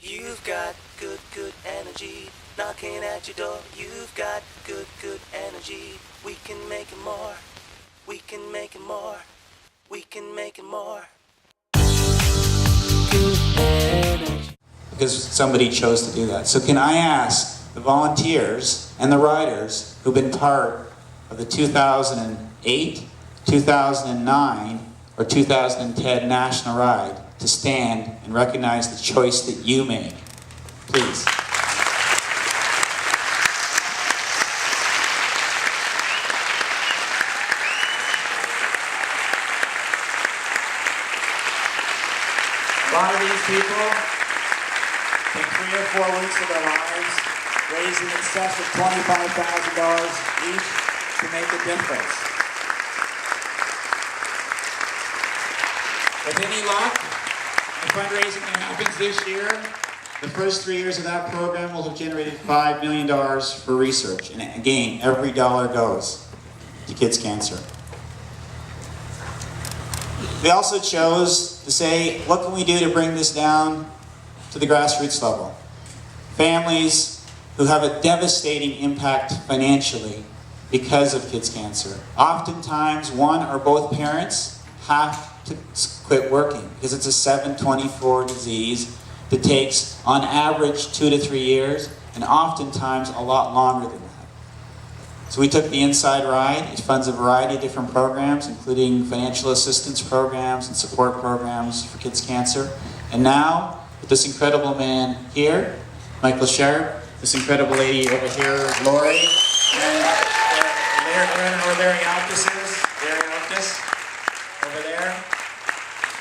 You've got good, good energy knocking at your door. You've got good, good energy. We can make it more. We can make it more. We can make it more. Good energy. Because somebody chose to do that. So can I ask the volunteers and the riders who've been part of the 2008, 2009, or 2010 National Ride to stand and recognize the choice that you made, please. A lot of these people, in 3 or 4 weeks of their lives, raised in excess of $25,000 each to make a difference. With any luck, the fundraising that happens this year, the first 3 years of that program will have generated $5 million for research. And again, every dollar goes to kids' cancer. We also chose to say, what can we do to bring this down to the grassroots level? Families who have a devastating impact financially because of kids' cancer. Oftentimes, one or both parents have to quit working because it's a 7/24 disease that takes, on average, 2 to 3 years, and oftentimes a lot longer than that. So we took the Inside Ride. It funds a variety of different programs, including financial assistance programs and support programs for kids' cancer. And now, with this incredible man here, Michael Sharp, this incredible lady over here, Lori, and Larry Altus over there.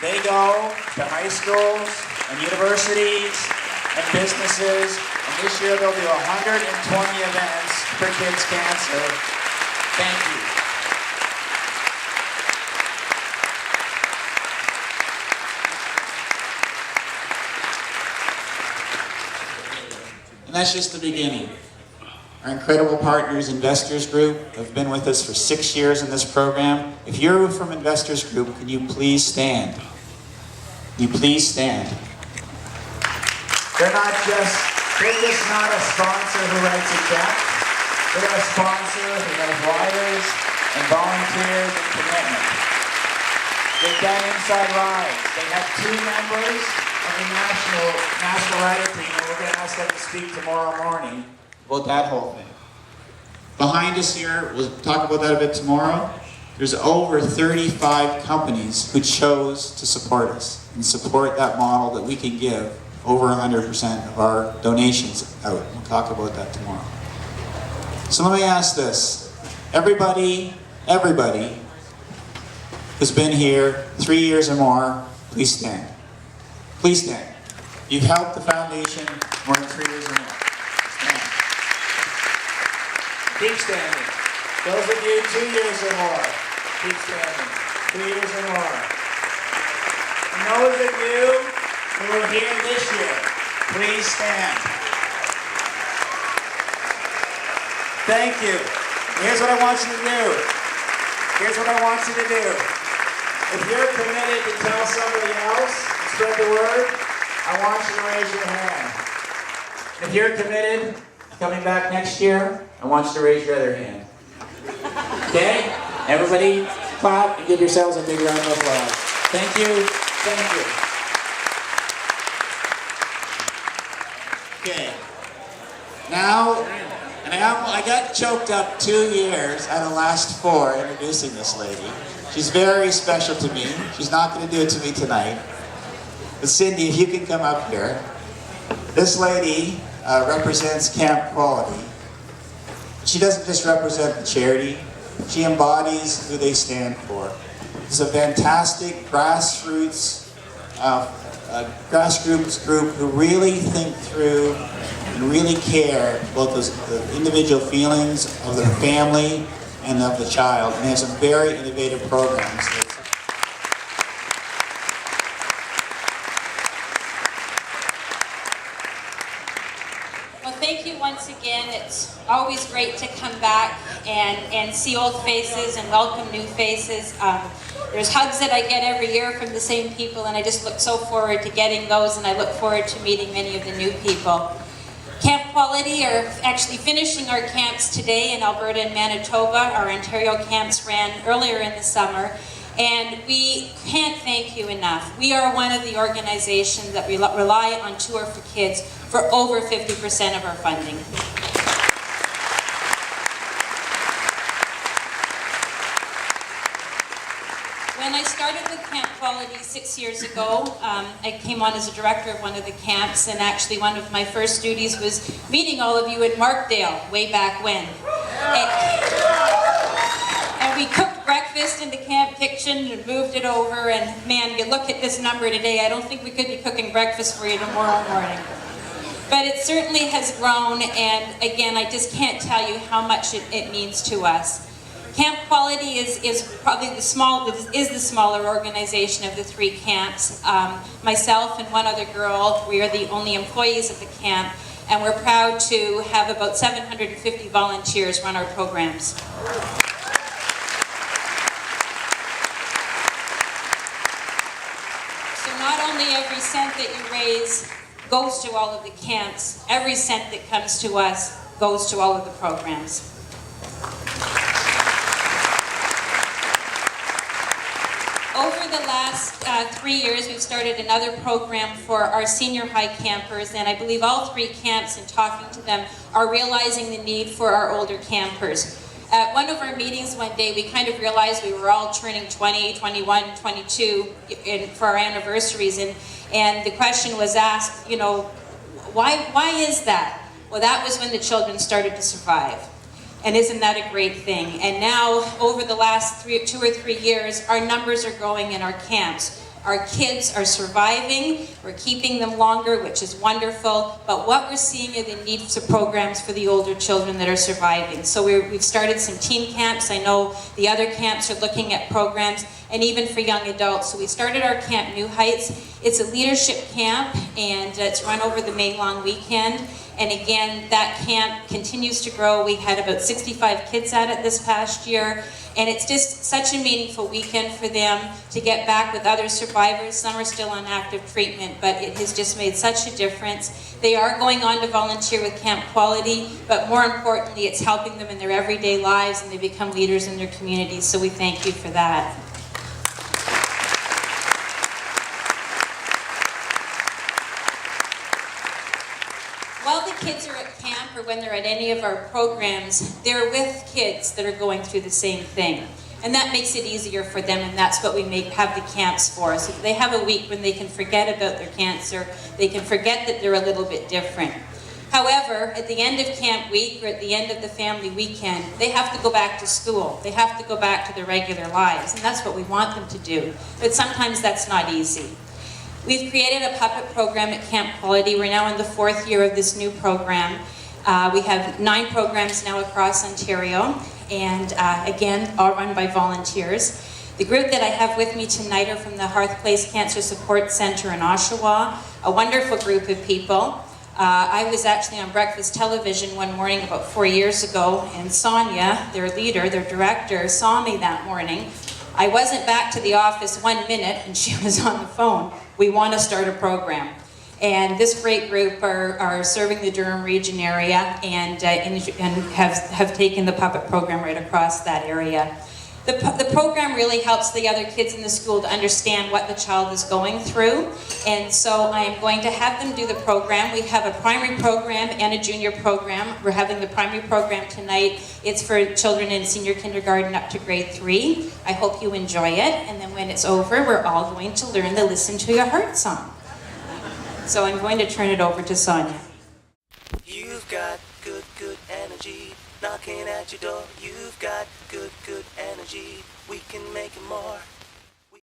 They go to high schools and universities and businesses, and this year they'll do 120 events for kids' cancer. Thank you. And that's just the beginning. Our incredible partners, Investors Group, have been with us for 6 years in this program. If you're from Investors Group, can you please stand? Can you please stand? They're just not a sponsor who writes a check. They're a sponsor who has riders and volunteers and commitment. They've done Inside Rides. They have 2 members of the national rider team, and we're going to ask them to speak tomorrow morning about that whole thing. Behind us here, we'll talk about that a bit tomorrow. There's over 35 companies who chose to support us and support that model that we can give over 100% of our donations out. We'll talk about that tomorrow. So let me ask this. Everybody who's been here 3 years or more, please stand. Please stand. You've helped the foundation more than 3 years or more. Stand. Keep standing. Those of you 2 years or more, keep standing. 3 years or more. And those of you who are here this year, please stand. Thank you. Here's what I want you to do. Here's what I want you to do. If you're committed to tell somebody else and spread the word, I want you to raise your hand. If you're committed to coming back next year, I want you to raise your other hand. Okay? Everybody clap and give yourselves a big round of applause. Thank you. Thank you. Okay. Now, and I got choked up 2 years out of the last 4 introducing this lady. She's very special to me. She's not going to do it to me tonight. But Cindy, if you can come up here. This lady represents Camp Quality. She doesn't just represent the charity. She embodies who they stand for. It's a fantastic grassroots group who really think through and really care about the individual feelings of the family and of the child, and they have some very innovative programs. Well, thank you once again. It's always great to come back and see old faces and welcome new faces. There's hugs that I get every year from the same people, and I just look so forward to getting those, and I look forward to meeting many of the new people. Camp Quality are actually finishing our camps today in Alberta and Manitoba. Our Ontario camps ran earlier in the summer, and we can't thank you enough. We are one of the organizations that rely on Tour for Kids for over 50% of our funding. When I started with Camp Quality 6 years ago, I came on as a director of one of the camps, and actually one of my first duties was meeting all of you in Markdale way back when. And we cooked breakfast in the camp kitchen and moved it over, and man, you look at this number today, I don't think we could be cooking breakfast for you tomorrow morning. But it certainly has grown, and again, I just can't tell you how much it means to us. Camp Quality is probably the smaller organization of the three camps. Myself and one other girl, we are the only employees of the camp, and we're proud to have about 750 volunteers run our programs. So not only every cent that you raise goes to all of the camps, every cent that comes to us goes to all of the programs. Over the last 3 years, we've started another program for our senior high campers, and I believe all three camps, in talking to them, are realizing the need for our older campers. At one of our meetings one day, we kind of realized we were all turning 20, 21, 22 for our anniversaries, and the question was asked, you know, why is that? Well, that was when the children started to survive. And isn't that a great thing? And now, over the last 2 or 3 years, our numbers are growing in our camps. Our kids are surviving, we're keeping them longer, which is wonderful, but what we're seeing are the needs of programs for the older children that are surviving. So we've started some teen camps. I know the other camps are looking at programs, and even for young adults. So we started our Camp New Heights. It's a leadership camp, and it's run over the May long weekend. And again, that camp continues to grow. We had about 65 kids at it this past year. And it's just such a meaningful weekend for them to get back with other survivors. Some are still on active treatment, but it has just made such a difference. They are going on to volunteer with Camp Quality, but more importantly, it's helping them in their everyday lives, and they become leaders in their communities. So we thank you for that. While the kids are at camp, or when they're at any of our programs, they're with kids that are going through the same thing. And that makes it easier for them, and that's what we have the camps for. So if they have a week when they can forget about their cancer, they can forget that they're a little bit different. However, at the end of camp week, or at the end of the family weekend, they have to go back to school. They have to go back to their regular lives, and that's what we want them to do. But sometimes that's not easy. We've created a puppet program at Camp Quality. We're now in the 4th year of this new program. We have 9 programs now across Ontario, and again, all run by volunteers. The group that I have with me tonight are from the Hearth Place Cancer Support Centre in Oshawa, a wonderful group of people. I was actually on breakfast television one morning about 4 years ago, and Sonia, their leader, their director, saw me that morning. I wasn't back to the office 1 minute, and she was on the phone. We want to start a program. And this great group are serving the Durham region area and have taken the puppet program right across that area. The program really helps the other kids in the school to understand what the child is going through. And so I am going to have them do the program. We have a primary program and a junior program. We're having the primary program tonight. It's for children in senior kindergarten up to grade 3. I hope you enjoy it. And then when it's over, we're all going to learn the Listen to Your Heart song. So I'm going to turn it over to Sonia. You've got good, good energy knocking at your door. You've got good, good energy. We can make it more.